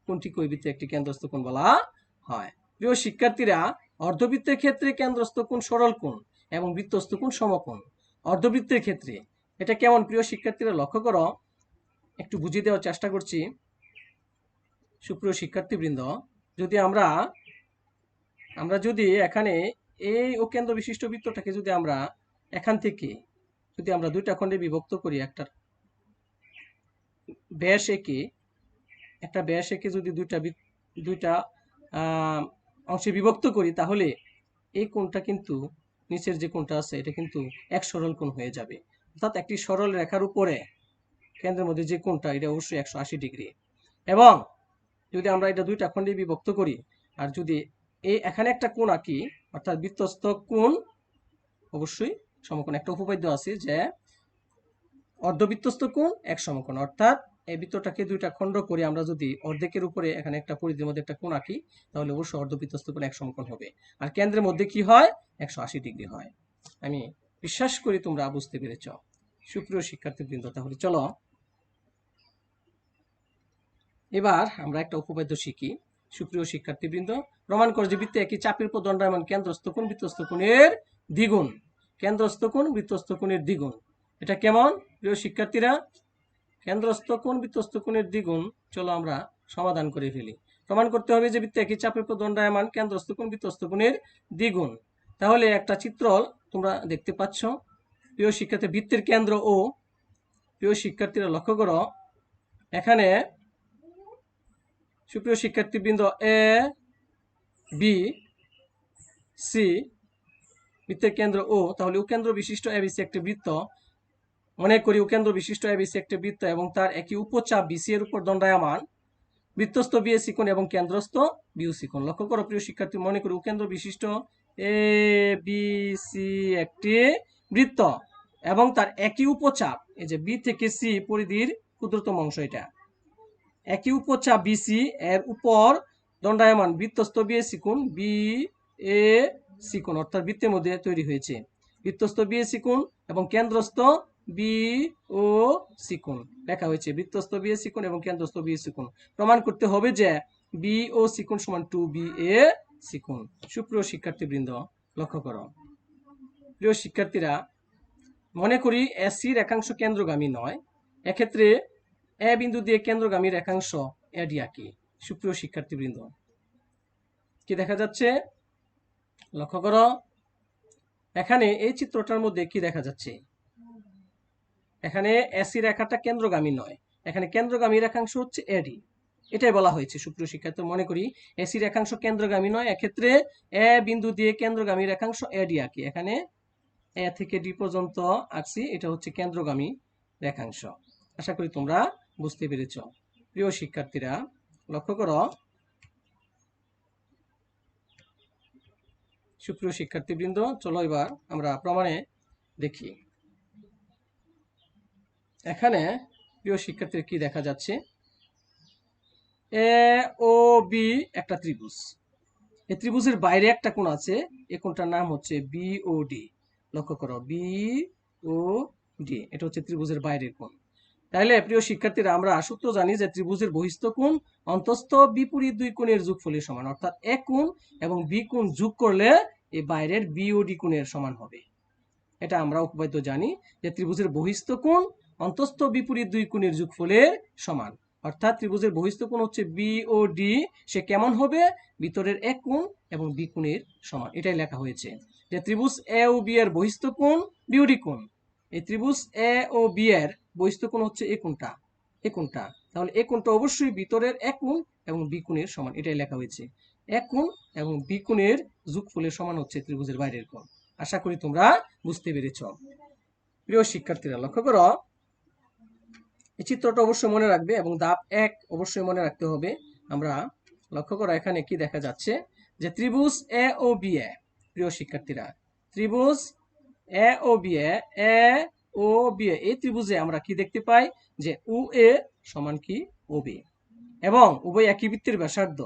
কোনটিকে ওই বৃত্তের একটি কেন্দ্রস্থ কোণ বলা হয়। প্রিয় শিক্ষার্থীরা, অর্ধবৃত্তের ক্ষেত্রে কেন্দ্রস্থ কোণ সরল কোণ এবং বৃত্তস্থ কোণ সমকোণ। অর্ধবৃত্তের ক্ষেত্রে এটা কেমন প্রিয় শিক্ষার্থীরা লক্ষ্য করো, একটু বুঝিয়ে দেওয়ার চেষ্টা করছি। সুপ্রিয় শিক্ষার্থীবৃন্দ, যদি আমরা যদি এখানে এই ও কেন্দ্র বিশিষ্ট বৃত্তটাকে যদি আমরা এখান থেকে যদি আমরা দুইটা খণ্ডে বিভক্ত করি, একটা ব্যাস এঁকে যদি দুইটা অংশে বিভক্ত করি, তাহলে এই কোণটা কিন্তু নিচের যে কোণটা আছে এটা কিন্তু এক সরল কোণ হয়ে যাবে। অর্থাৎ একটি সরল রেখার উপরে কেন্দ্রের মধ্যে যে কোণটা এটা অবশ্যই 180 ডিগ্রি। এবং যদি আমরা এটা দুইটা খণ্ডে বিভক্ত করি আর যদি এখানে একটা কোণ আঁকি, অর্থাৎ বৃত্তস্থ কোণ অবশ্যই সমকোণ। একটা উপপাদ্য আছে যে অর্ধবৃত্তস্থ কোণ এক সমকোণ, অর্থাৎ এই বৃত্তটাকে দুইটা খণ্ড করে আমরা যদি অর্ধেকের উপরে এখানে একটা পরিধির মধ্যে একটা কোণ আঁকি, তাহলে অবশ্যই অর্ধবৃত্তস্থ কোণ এক সমকোণ হবে। আর কেন্দ্রের মধ্যে কি হয়? 180 ডিগ্রি হয়। আমি বিশ্বাস করি তোমরা বুঝতে পেরেছ। সুপ্রিয় শিক্ষার্থীবৃন্দ, তাহলে চলো এবার আমরা একটা উপপাদ্য শিখি। সুপ্রিয় শিক্ষার্থীবৃন্দ, প্রমাণ করে যে বৃত্তে একই চাপের উপর দণ্ডায়মান কেন্দ্রস্থ কোণ বৃত্তস্থ কোণের দ্বিগুণ। কেন্দ্রস্থ কোণ বৃত্তস্থ কোণের দ্বিগুণ। এটা কেমন প্রিয় শিক্ষার্থীরা? কেন্দ্রস্থ কোণ বৃত্তস্থ কোণের দ্বিগুণ। চলো আমরা সমাধান করে ফেলি। প্রমাণ করতে হবে যে বৃত্তে একই চাপের উপর দণ্ডায়মান কেন্দ্রস্থ কোণ বৃত্তস্থ কোণের দ্বিগুণ। তাহলে একটা চিত্র তোমরা দেখতে পাচ্ছ। প্রিয় শিক্ষার্থী, বৃত্তের কেন্দ্র ও, প্রিয় শিক্ষার্থীরা লক্ষ্য করো, এখানে সুপ্রিয় শিক্ষার্থীবৃন্দ এ বি সি বৃত্তের কেন্দ্র ও, তাহলে কেন্দ্র বিশিষ্ট এবিসি একটি বৃত্ত। মনে করি কেন্দ্র বিশিষ্ট এবিসি একটি বৃত্ত এবং তার একই উপচাপ বিসি এর উপর দণ্ডায়মান বৃত্তস্থ বিএসি কোণ এবং কেন্দ্রস্থ বিওসি কোণ। লক্ষ্য করো প্রিয় শিক্ষার্থী, মনে করি কেন্দ্র বিশিষ্ট এ বি সি একটি বৃত্ত এবং তার একই উপচাপ, এই যে বি থেকে সি পরিধির ক্ষুদ্রতম অংশ, এটা একই উপচাপ বিসি এর উপর দণ্ডায়মান বৃত্তস্থ বিএসি কোণ বি এ সি কোণ, অর্থাৎ বৃত্তের মধ্যে তৈরি হয়েছে বৃত্তস্থ বিএসি কোণ এবং কেন্দ্রস্থ বি ও সি কোণ লেখা হয়েছে। বৃত্তস্থ বিএসি কোণ এবং কেন্দ্রস্থ বিএসি কোণ। প্রমাণ করতে হবে যে বি ও সিকোণ সমান 2BA সিকোণ। সুপ্রিয় শিক্ষার্থীবৃন্দ লক্ষ্য করো, প্রিয় শিক্ষার্থীরা, মনে করি এসি রেখাংশ কেন্দ্রগামী নয়, এক্ষেত্রে এ বিন্দু দিয়ে কেন্দ্রগামী রেখাংশ এডি আঁকি। সুপ্রিয় শিক্ষার্থীবৃন্দ কি দেখা যাচ্ছে লক্ষ্য করো, এখানে এই চিত্রটার মধ্যে কি দেখা যাচ্ছে, এখানে এসি রেখাটা কেন্দ্রগামী নয়, এখানে কেন্দ্রগামী রেখাংশ হচ্ছে এডি, এটাই বলা হয়েছে। সুপ্রিয় শিক্ষার্থী মনে করি এসি রেখাংশ কেন্দ্রগামী নয়, এক্ষেত্রে এ বিন্দু দিয়ে কেন্দ্রগামী রেখাংশ এডি আঁকি। এখানে এ থেকে ডি পর্যন্ত আঁকছি, এটা হচ্ছে কেন্দ্রগামী রেখাংশ। আশা করি তোমরা বুঝতে পেরেছ। প্রিয় শিক্ষার্থীরা লক্ষ্য করো, সুপ্রিয় শিক্ষার্থীবৃন্দ চলো এবার আমরা প্রমাণে দেখি। এখানে প্রিয় শিক্ষার্থীর কি দেখা যাচ্ছে, এ ও বি একটা ত্রিভুজ, এই ত্রিভুজের বাইরে একটা কোণ আছে, এই কোণটার নাম হচ্ছে বিওডি। লক্ষ্য করো বিওডি, এটা হচ্ছে ত্রিভুজের বাইরের কোণ। তাহলে প্রিয় শিক্ষার্থীরা আমরা সূত্র জানি যে ত্রিভুজের বহিস্থ কোণ অন্তস্থ বিপরীত দুই কোণের যোগফলের সমান, অর্থাৎ এক কোণ এবং বি কোণ যোগ করলে এই বাইরের বিওডি কোণের সমান হবে। এটা আমরা উপপাদ্য জানি যে ত্রিভুজের বহিস্থ কোণ অন্তস্থ বিপরীত দুই কোণের যোগফলের সমান, অর্থাৎ ত্রিভুজের বহিস্থ কোণ হচ্ছে বিওডি, সে কেমন হবে, ভিতরের এক কোণ এবং বি কোণের সমান। এটাই লেখা হয়েছে যে ত্রিভুজ এ ও বি এর বহিস্থ কোণ বিওডি কোণ। এই ত্রিভুজ এ ও বি এর বহিস্থ কোণ হচ্ছে এই কোণটা, এই কোণটা, তাহলে এই কোণটা অবশ্যই ভিতরের এক কোণ এবং বি কোণের সমান। এটাই লেখা হয়েছে, এক কোণ এবং বি কোণের যোগফলের সমান হচ্ছে ত্রিভুজের বাইরের কোণ। আশা করি তোমরা বুঝতে পেরেছ। প্রিয় শিক্ষার্থীরা লক্ষ্য করো, এই চিত্রটা অবশ্যই মনে রাখবে এবং ধাপ 1 অবশ্যই মনে রাখতে হবে। আমরা লক্ষ্য করো এখানে কি দেখা যাচ্ছে যে ত্রিভুজ এ ও বি এ, প্রিয় শিক্ষার্থীরা ত্রিভুজ এ ও B A, A O B A, এই ত্রিভুজে আমরা কি দেখতে পাই যে ও এ সমান কি ও বি, এবং উভয় একই বৃত্তের ব্যাসার্ধ।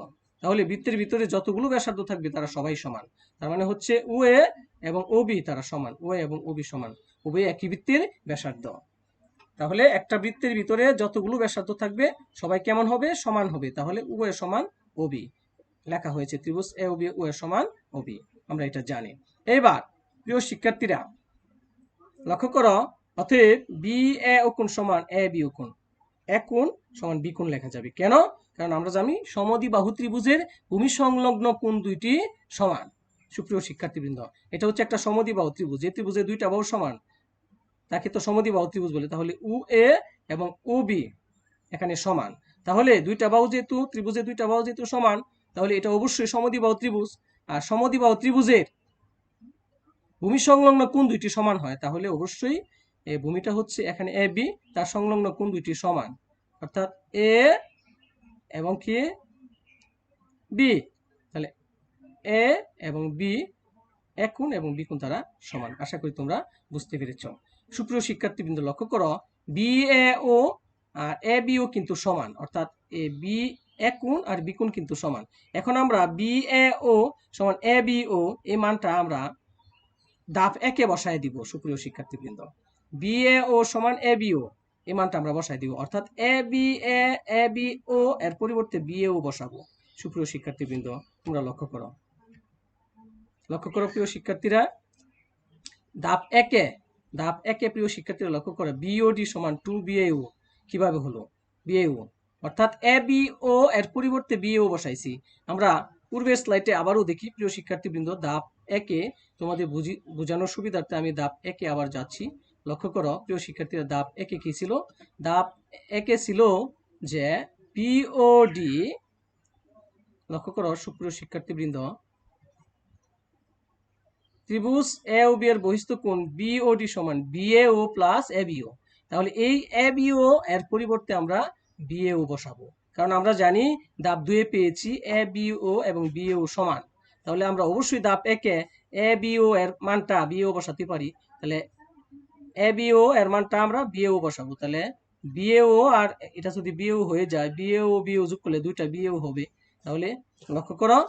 তাহলে বৃত্তের ভিতরে যতগুলো ব্যাসার্ধ থাকবে তারা সবাই সমান, তার মানে হচ্ছে ও এ এবং ও বি তারা সমান, ও এ এবং ও বি সমান, উভয় একই বৃত্তের ব্যাসার্ধ। তাহলে একটা বৃত্তের ভিতরে যতগুলো ব্যাসার্ধ থাকবে সবাই কেমন হবে, সমান হবে, তাহলে ও এ সমান ও বি লেখা হয়েছে, ত্রিভুজ এ ও বি, ও এ সমান ও বি, আমরা এটা জানি। এবার প্রিয় শিক্ষার্থীরা লক্ষ্য করো, অতএব বি এ ও কোণ সমান এ বি ও কোণ, এক কোণ সমান বি কোণ লেখা যাবে। কেন, কারণ আমরা জানি সমদ্বিবাহু ত্রিভুজের ভূমি সংলগ্ন কোণ দুইটি সমান। সুপ্রিয় শিক্ষার্থীবৃন্দ এটা হচ্ছে একটা সমদ্বিবাহু ত্রিভুজ, যে ত্রিভুজের দুইটা বাহু সমান তাকে তো সমদ্বিবাহু ত্রিভুজ বলে। তাহলে ও এ এবং ও বি এখানে সমান, তাহলে দুইটা বাহু যেহেতু ত্রিভুজের দুইটা বাহু যেহেতু সমান, তাহলে এটা অবশ্যই সমদ্বিবাহু ত্রিভুজ। আর সমদ্বিবাহু ত্রিভুজের ভূমি সংলগ্ন কোণ দুইটি সমান হয়, তাহলে অবশ্যই এই ভূমিটা হচ্ছে এখানে এ বি, তার সংলগ্ন কোণ দুইটি সমান, অর্থাৎ এ এবং কি বি, তাহলে এ এবং বি এক কোণ এবং বি কোণ তারা সমান। আশা করি তোমরা বুঝতে পেরেছ। সুপ্রিয় শিক্ষার্থীবৃন্দ লক্ষ্য করো, B A O R A B ও কিন্তু সমান, অর্থাৎ এ বি এক কোণ আর বি কোণ কিন্তু সমান। এখন আমরা বি এ ও সমান এ বি ও এই মানটা আমরা ধাপ 1 এ বসায় দিব। সুপ্রিয় শিক্ষার্থীবৃন্দ বি এ ও সমান এ বি ও এই মানটা আমরা বসায় দিব, অর্থাৎ এ বি ও এর পরিবর্তে বি এ ও বসাবো। সুপ্রিয় শিক্ষার্থীবৃন্দ তোমরা লক্ষ্য করো, লক্ষ্য করো প্রিয় শিক্ষার্থীরা, ধাপ 1 এ প্রিয় শিক্ষার্থীরা লক্ষ্য করো, বিওডি সমান 2BAO কিভাবে হলো, বিএও অর্থাৎ এ বি ও এর পরিবর্তে বিএও বসাইছি। আমরা পূর্বের স্লাইডে আবারও দেখি প্রিয় শিক্ষার্থীবৃন্দ, ধাপ 1 এ তোমাদের বোঝানোর সুবিধার্থে আমি ধাপ 1 এ আবার যাচ্ছি। লক্ষ্য করো প্রিয় শিক্ষার্থীরা, ধাপ 1 এ কি ছিল, ধাপ 1 এ ছিল যে বিওডি, লক্ষ্য করো সুপ্রিয় শিক্ষার্থীবৃন্দ, ত্রিভুজ এ ও বি এর বহিস্থ কোণ বিওডি সমান বিএও প্লাস এবিও। তাহলে এই এবিও এর পরিবর্তে আমরা বিএও বসাবো, কারণ আমরা জানি ধাপ 2 এ পেয়েছি এ বিও এবং বিএও সমান। তাহলে আমরা অবশ্যই ধাপ 1 এ এ বিও এর মানটা বিএও বসাতে পারি। তাহলে এ বিও এর মানটা আমরা বিএও বসাবো, তাহলে বিএও আর এটা যদি বিএও হয়ে যায়, বিএও বিএও যোগ করলে দুইটা বিএও হবে। তাহলে লক্ষ্য করো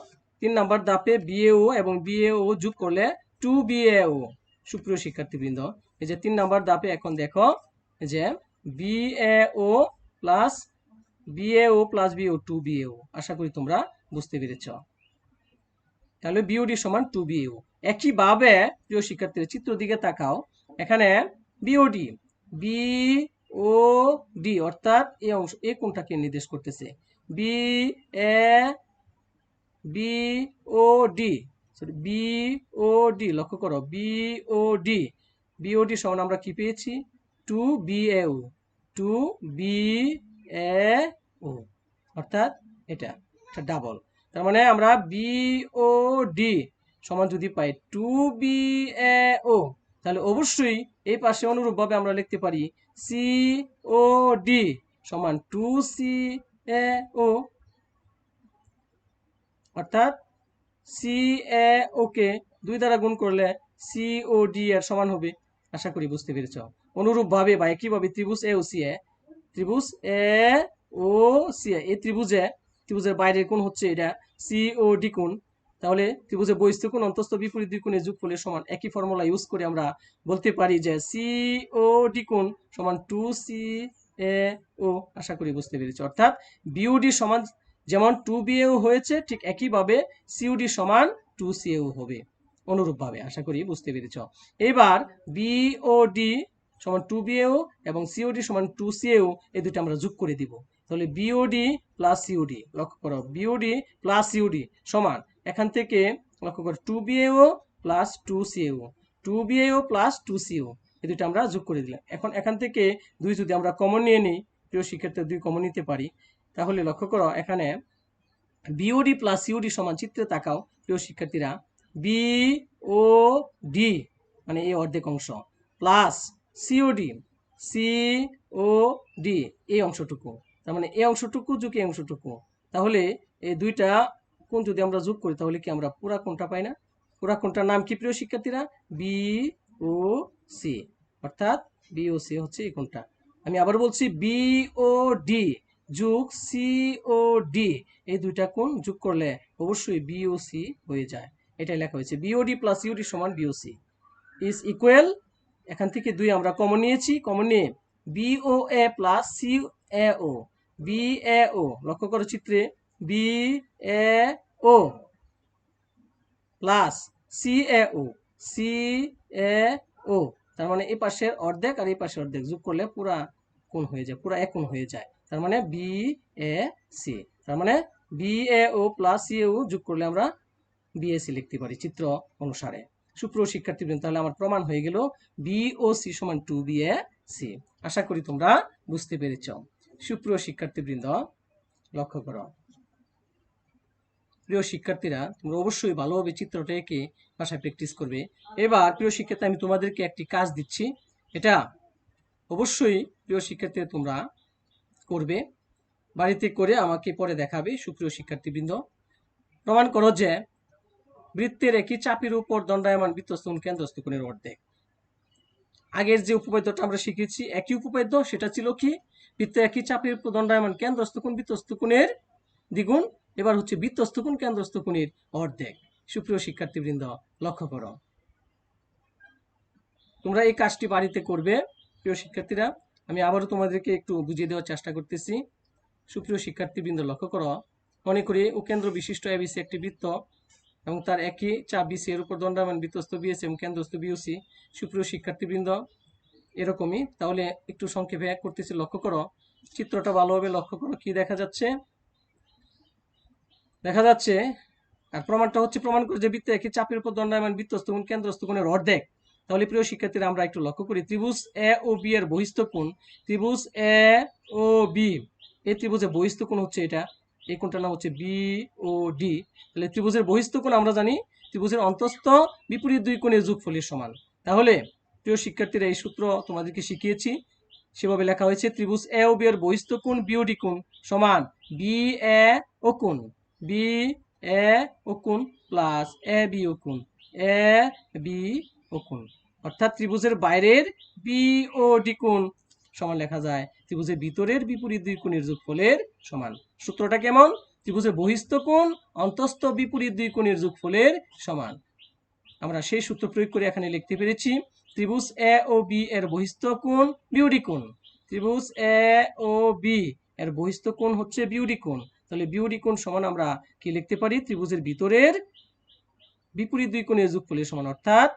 3 নাম্বার ধাপে বিএও এবং বিএও যোগ করলে 2BAO। সুপ্রিয় শিক্ষার্থীবৃন্দ এই যে 3 নাম্বার ধাপে এখন দেখো যে বিএও প্লাস বিএও প্লাস বিও 2BAO। আশা করি তোমরা বুঝতে পেরেছ। তাহলে বিওডি সমান 2BAO। একইভাবে প্রিয় শিক্ষার্থীরা চিত্র দিকে তাকাও, এখানে বিওডি বিওডি অর্থাৎ এই অংশ এই কোণটাকে নির্দেশ করতেছে। বিওডি সরি বিওডি, লক্ষ্য করো বিওডি সমান আমরা কি পেয়েছি? 2BAO 2BAO অর্থাৎ এটা ডাবল। তার মানে আমরা বিওডি সমান যদি পাই 2BAO, তাহলে অবশ্যই এই পাশে অনুরূপভাবে আমরা লিখতে পারি সিওডি সমান 2CAO, অর্থাৎ CAO কে 2 দ্বারা গুণ করলে COD এর সমান হবে। আশা করি বুঝতে পেরেছ। অনুরূপভাবে বা একইভাবে ত্রিভুজ AOCA এই ত্রিভুজের বাইরের কোণ হচ্ছে এটা COD কোণ। তাহলে ত্রিভুজের বহিস্থ কোণ অন্তস্থ বিপরীত দুই কোণের যোগফলের সমান। একই ফর্মুলা ইউজ করে আমরা বলতে পারি যে COD কোণ সমান 2CAO। আশা করি বুঝতে পেরেছ। অর্থাৎ BOD সমান যেমন 2BAO হয়েছে, ঠিক একইভাবে COD সমান 2CAO হবে অনুরূপভাবে। আশা করি বুঝতে পেরেছ। এবার BOD সমান 2BAO এবং COD সমান 2CAO এই দুটো আমরা যোগ করে দিব। তাহলে BOD প্লাস COD, লক্ষ্য করো BOD প্লাস COD সমান, এখান থেকে লক্ষ্য করো 2BAO plus 2CAO 2BAO plus 2CAO এই দুটো আমরা যোগ করে দিলাম। এখন এখান থেকে 2 যদি আমরা কমন নিয়ে নিই, প্রিয় শিক্ষার্থী 2 কমন নিতে পারি, তাহলে লক্ষ্য করো এখানে বিওডি প্লাস সিওডি সমান, চিত্রে তাকাও প্রিয় শিক্ষার্থীরা, বিওডি মানে এই অর্ধেক অংশ প্লাস সিওডি এই অংশটুকু, তার মানে এই অংশটুকু যোগ এই অংশটুকু। তাহলে এই দুইটা কোণ যদি আমরা যোগ করি তাহলে কি আমরা পুরা কোণটা পাই না? পুরা কোণটার নাম কি প্রিয় শিক্ষার্থীরা? BOC, অর্থাৎ BOC হচ্ছে এই কোণটা। আমি আবার বলছি বিওডি যোগ সিওডি এই দুইটা কোণ যোগ করলে অবশ্যই বিওসি হয়ে যায়। এটাই লেখা হয়েছে বিওডি প্লাস সিওডি সমান বিওসি ইজ ইকুয়াল, এখান থেকে 2 আমরা কমন নিয়েছি, কমন নিয়ে বিওএ প্লাস সিএও বিএও, লক্ষ্য করো চিত্রে বিএও প্লাস সিএও, তার মানে এই পাশের অর্ধেক আর এই পাশের অর্ধেক যোগ করলে পুরা কোণ হয়ে যায়, পুরা এক কোণ হয়ে যায়। তার মানে BAC, তার মানে BAO প্লাস CAO যোগ করলে আমরা BAC লিখতে পারি চিত্র অনুসারে। সুপ্রিয় শিক্ষার্থীবৃন্দ, তাহলে আমার প্রমাণ হয়ে গেল BOC সমান 2BAC। আশা করি তোমরা বুঝতে পেরেছ। সুপ্রিয় শিক্ষার্থীবৃন্দ, লক্ষ্য করো প্রিয় শিক্ষার্থীরা, তোমরা অবশ্যই ভালোভাবে চিত্রটা এঁকে বাসায় প্র্যাকটিস করবে। এবার প্রিয় শিক্ষার্থী, আমি তোমাদেরকে একটি কাজ দিচ্ছি, এটা অবশ্যই প্রিয় শিক্ষার্থীরা তোমরা করবে, বাড়িতে করে আমাকে পরে দেখাবে। সুপ্রিয় শিক্ষার্থীবৃন্দ, প্রমাণ করো যে বৃত্তের একই চাপের উপর দণ্ডায়মান বৃত্তস্থ কোণ কেন্দ্রস্থ কোণের অর্ধেক। আগের যে উপপাদ্যটা আমরা শিখেছি একই উপপাদ্য, সেটা ছিল কি? বৃত্তের একই চাপের উপর দণ্ডায়মান কেন্দ্রস্থ কোণ বৃত্তস্থ কোণের দ্বিগুণ। এবার হচ্ছে বৃত্তস্থ কোণ কেন্দ্রস্থ কোণের অর্ধেক। সুপ্রিয় শিক্ষার্থীবৃন্দ, লক্ষ্য করো, তোমরা এই কাজটি বাড়িতে করবে। প্রিয় শিক্ষার্থীরা, আমি আবারও তোমাদেরকে একটু বুঝিয়ে দেওয়ার চেষ্টা করতেছি। সুপ্রিয় শিক্ষার্থীবৃন্দ, লক্ষ্য করো, মনে করি কেন্দ্র বিশিষ্ট ABC একটি বৃত্ত এবং তার একই চাপ BC এর উপর দণ্ডায়মান বৃত্তস্থ BAC এবং কেন্দ্রস্থ BOC। সুপ্রিয় শিক্ষার্থীবৃন্দ, এরকমই। তাহলে একটু সংক্ষেপে করতেছি, লক্ষ্য করো চিত্রটা ভালোভাবে লক্ষ্য করো, কি দেখা যাচ্ছে? দেখা যাচ্ছে, আর প্রমাণটা হচ্ছে প্রমাণ করে যে বৃত্তে একই চাপের উপর দণ্ডায়মান বৃত্তস্থ কোণ কেন্দ্রস্থ কোণের অর্ধেক। তাহলে প্রিয় শিক্ষার্থীরা, আমরা একটু লক্ষ্য করি, ত্রিভুজ AOB এর বহিস্থ কোণ, ত্রিভুজ AOB এই ত্রিভুজের বহিস্থ কোণ হচ্ছে এটা, এই কোণটার নাম হচ্ছে BOD। তাহলে ত্রিভুজের বহিস্থ কোণ আমরা জানি ত্রিভুজের অন্তস্থ বিপরীত দুই কোণের যোগফলের সমান। তাহলে প্রিয় শিক্ষার্থীরা, এই সূত্র তোমাদেরকে শিখিয়েছি, সেভাবে লেখা হয়েছে ত্রিভুজ AOB এর বহিস্থ কোণ BOD কোণ সমান BAO কোণ BAO কোণ প্লাস ABO কোণ ABO কোণ, অর্থাৎ ত্রিভুজের বাইরের BOD কোণ সমান লেখা যায় ত্রিভুজের ভিতরের বিপরীত দুই কোণের যোগফলের সমান। সূত্রটা কেমন? ত্রিভুজের বহিস্থ কোণ অন্তস্থ বিপরীত দুই কোণের যোগফলের সমান। আমরা সেই সূত্র প্রয়োগ করে এখানে লিখতে পেরেছি ত্রিভুজ AOB এর বহিস্থ কোণ BOD কোণ, ত্রিভুজ AOB এর বহিস্থ কোণ হচ্ছে বিওডি কোণ। তাহলে বিওডি কোণ সমান আমরা কি লিখতে পারি? ত্রিভুজের ভিতরের বিপরীত দুই কোণের যোগফলের সমান। অর্থাৎ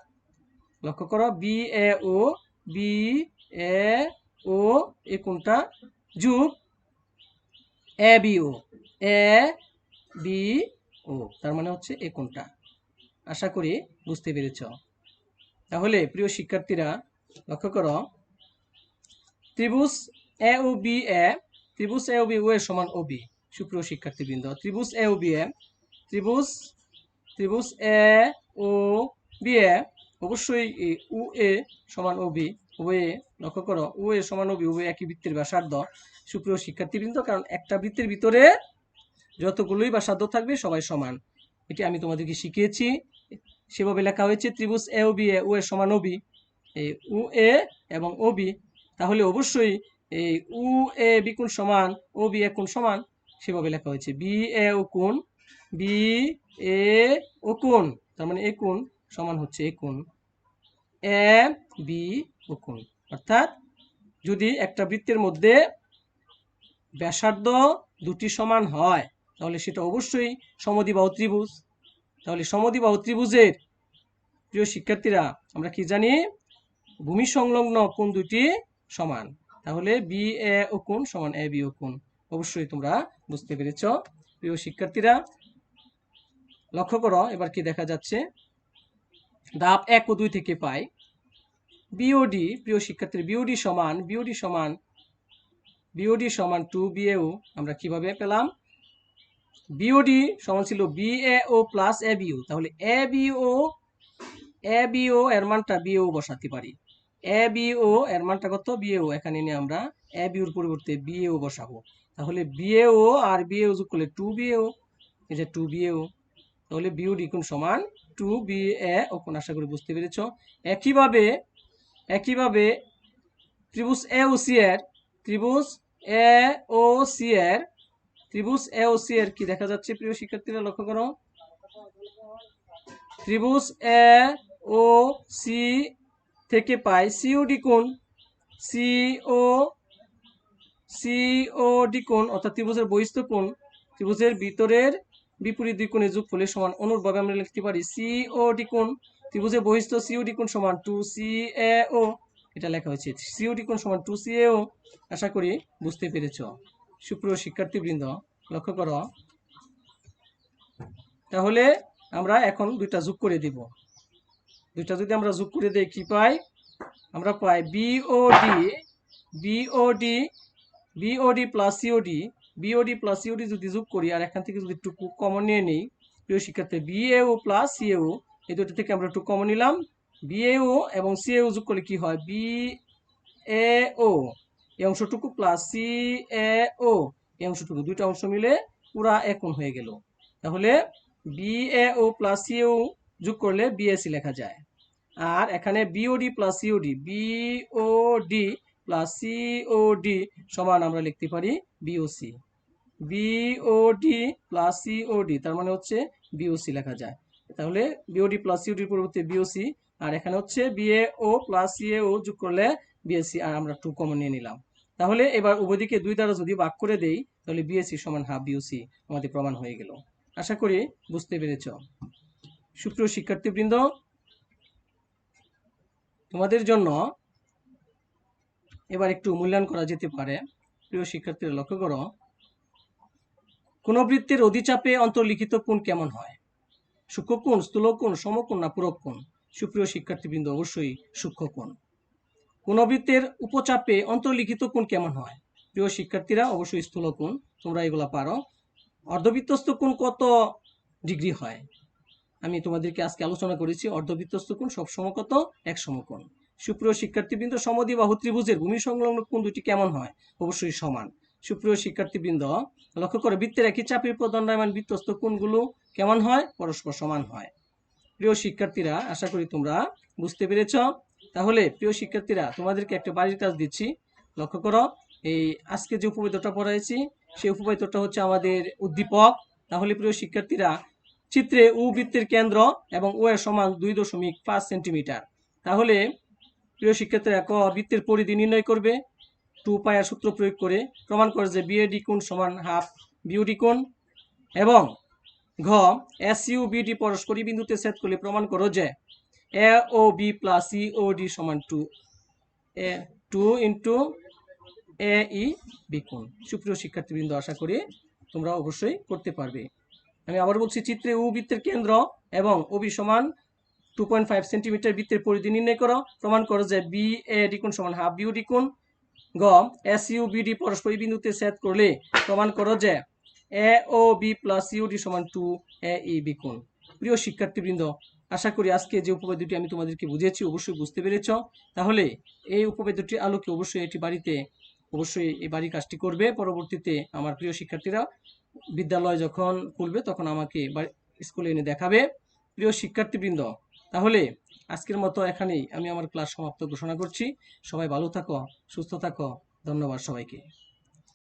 লক্ষ্য করো, বি এ ও এই কোণটা যোগ এ বি ও, তার মানে হচ্ছে এই কোণটা। আশা করি বুঝতে পেরেছ। তাহলে প্রিয় শিক্ষার্থীরা লক্ষ্য করো, ত্রিভুজ এ ও বি ও এর সমান ও বি। সুপ্রিয় শিক্ষার্থীবৃন্দ, ত্রিভুজ এ ও বি ত্রিভুজ এ ও বি অবশ্যই ও এ সমান ও বি। উভয়ে লক্ষ্য করো, ও এ সমান ও বি, উভয় একই বৃত্তের ব্যাসার্ধ। সুপ্রিয় শিক্ষার্থীবৃন্দ, কারণ একটা বৃত্তের ভিতরে যতগুলোই ব্যাসার্ধ থাকবে সবাই সমান, এটি আমি তোমাদেরকে শিখিয়েছি। সেভাবে লেখা হয়েছে ত্রিভুজ এ ও বি ও এর সমান ও বি, এই ও এ এবং ও বি। তাহলে অবশ্যই এই ও এ বি কোণ সমান ও বি এ কোণ সমান, সেভাবে লেখা হয়েছে। বি এ ও কোণ, তার মানে এ কোণ সমান হচ্ছে এ কোণ, এ বি ও কোণ। অর্থাৎ যদি একটা বৃত্তের মধ্যে ব্যাসার্ধ দুটি সমান হয় তাহলে সেটা অবশ্যই সমদ্বিবাহু ত্রিভুজ। তাহলে সমদ্বিবাহু ত্রিভুজের প্রিয় শিক্ষার্থীরা আমরা কি জানি? ভূমি সংলগ্ন কোণ দুটি সমান। তাহলে বি এ ও কোণ সমান এ বি ও কোণ। অবশ্যই তোমরা বুঝতে পেরেছ। প্রিয় শিক্ষার্থীরা লক্ষ্য করো, এবার কি দেখা যাচ্ছে? ধাপ 1 ও 2 থেকে পাই বিওডি। প্রিয় শিক্ষার্থীরা বিওডি সমান 2BAO। আমরা কিভাবে পেলাম? বিওডি সমান ছিল BAO প্লাস ABO। তাহলে ABO এর মানটা BAO বসাতে পারি। ABO এর মানটা কত? BAO। এখানে নিয়ে আমরা ABO এর পরিবর্তে BAO বসাবো। তাহলে BAO আর BAO যোগ করলে 2BAO, এই যে 2BAO। তাহলে বিওডি কোণ সমান 2BAO কোণ। আশা করি বুঝতে পেরেছ। একইভাবে ত্রিভুজ AOC এর কি দেখা যাচ্ছে? প্রিয় শিক্ষার্থীরা লক্ষ্য করো, ত্রিভুজ AOC থেকে পাই COD কোণ, অর্থাৎ ত্রিভুজের বহিস্থ কোণ ত্রিভুজের ভিতরের বিপরীত দুই কোণের যোগফলের সমান। অনুরূপভাবে আমরা লিখতে পারি COD কোণ, ত্রিভুজের বহিস্থ COD কোণ সমান 2CAO। এটা লেখা হয়েছে COD কোণ সমান 2CAO। আশা করি বুঝতে পেরেছ। সুপ্রিয় শিক্ষার্থীবৃন্দ লক্ষ্য করো, তাহলে আমরা এখন দুইটা যোগ করে দিব। দুইটা যদি আমরা যোগ করে দেই কি পাই? আমরা পাই বিওডি প্লাস সিওডি যদি যোগ করি আর এখান থেকে যদি একটু কমন নিয়ে নিই, প্রিয় শিক্ষার্থী, বিএও প্লাস সিএও, এই দুটো থেকে আমরা একটু কমন নিলাম। বিএও এবং সিএও যোগ করলে কি হয়? বিএও এই অংশটুকু প্লাস সিএও এই অংশটুকু, দুইটা অংশ মিলে পুরা এক কোণ হয়ে গেল। তাহলে বিএও প্লাস সিএও যোগ করলে বিএসি লেখা যায়। আর এখানে বিওডি প্লাস সিওডি সমান আমরা লিখতে পারি বিওসি। বিওডি প্লাস সিওডি তার মানে হচ্ছে বিওসি লেখা যায়। তাহলে বিওডি প্লাস সিওডির পরিবর্তে বিওসি, আর এখানে হচ্ছে বিএও প্লাস সিএও যোগ করলে বিএসি, আর আমরা 2 কমন নিয়ে নিলাম। তাহলে এবার উভয়দিকে 2 দ্বারা যদি ভাগ করে দেই তাহলে বিএসি সমান হাফ বিওসি আমাদের প্রমাণ হয়ে গেল। আশা করি বুঝতে পেরেছ। সুপ্রিয় শিক্ষার্থীবৃন্দ, তোমাদের জন্য এবার একটু মূল্যায়ন করা যেতে পারে। প্রিয় শিক্ষার্থীরা লক্ষ্য করো, কোন বৃত্তের অধিচাপে অন্তর্লিখিত কোণ কেমন হয়? সূক্ষ্ম কোণ, স্থূল কোণ, সমকোণ না পূরক কোণ? সুপ্রিয় শিক্ষার্থীবৃন্দ অবশ্যই সূক্ষ্ম কোণ। কোন বৃত্তের উপচাপে অন্তর্লিখিত কোণ কেমন হয়? প্রিয় শিক্ষার্থীরা অবশ্যই স্থূল কোণ। তোমরা এগুলা পারো। অর্ধবৃত্তস্থ কোণ কত ডিগ্রি হয়? আমি তোমাদেরকে আজকে আলোচনা করেছি অর্ধবৃত্তস্থ কোণ সবসময় কত? 1 সমকোণ। সুপ্রিয় শিক্ষার্থীবৃন্দ, সমদ্বিবাহু ত্রিভুজের ভূমি সংলগ্ন কোণ দুটি কেমন হয়? অবশ্যই সমান। সুপ্রিয় শিক্ষার্থীবৃন্দ লক্ষ্য করে, বৃত্তের একই চাপের উপর দণ্ডায়মান বৃত্তস্থ কোণগুলো কেমন হয়? পরস্পর সমান হয়। প্রিয় শিক্ষার্থীরা আশা করি তোমরা বুঝতে পেরেছ। তাহলে প্রিয় শিক্ষার্থীরা তোমাদেরকে একটা বাড়ির কাজ দিচ্ছি। লক্ষ্য করো, এই আজকে যে উপপাদ্যটা পড়াইছি সেই উপপাদ্যটা হচ্ছে আমাদের উদ্দীপক। তাহলে প্রিয় শিক্ষার্থীরা চিত্রে ও বৃত্তের কেন্দ্র এবং ও এর সমান 2.5 সেন্টিমিটার। তাহলে প্রিয় শিক্ষার্থীরা বৃত্তের পরিধি নির্ণয় করবে। 2 পাইয়ের সূত্র প্রয়োগ করে প্রমাণ করে যে বিএডি কোণ সমান হাফ বিওডি কোণ, এবং ঘ এসইউবিডি পরস্পরই বিন্দুতে ছেদ করলে প্রমাণ করো যে এ ও বি প্লাস সি ও ডি সমান 2 ইন্টু এ ই বি কোণ। সুপ্রিয় শিক্ষার্থীবৃন্দ, আশা করি তোমরা অবশ্যই করতে পারবে। আমি আবার বলছি, চিত্রে ও বৃত্তের কেন্দ্র এবং ওবি সমান 2.5 সেন্টিমিটার বৃত্তের পরিধি নির্ণয় করো। প্রমাণ করো যে বি এ ডি কোণ সমান হাফ বিওডি কোণ। গ এসইউবিডি পরস্পরই বিন্দুতে ছেদ করলে প্রমাণ করো যে এ ও বি প্লাস সিওডি সমান 2 এ ই বি কোণ। প্রিয় শিক্ষার্থীবৃন্দ, আশা করি আজকে যে উপপাদ্যটি আমি তোমাদেরকে বুঝিয়েছি অবশ্যই বুঝতে পেরেছ। তাহলে এই উপপাদ্যটির আলোকে অবশ্যই এটি বাড়িতে অবশ্যই এই বাড়ির কাজটি করবে। পরবর্তীতে আমার প্রিয় শিক্ষার্থীরা বিদ্যালয় যখন খুলবে তখন আমাকে স্কুলে এনে দেখাবে। প্রিয় শিক্ষার্থীবৃন্দ, তাহলে আজকের মতো এখানেই আমি আমার ক্লাস সমাপ্ত ঘোষণা করছি। সবাই ভালো থাকো, সুস্থ থাকো। ধন্যবাদ সবাইকে।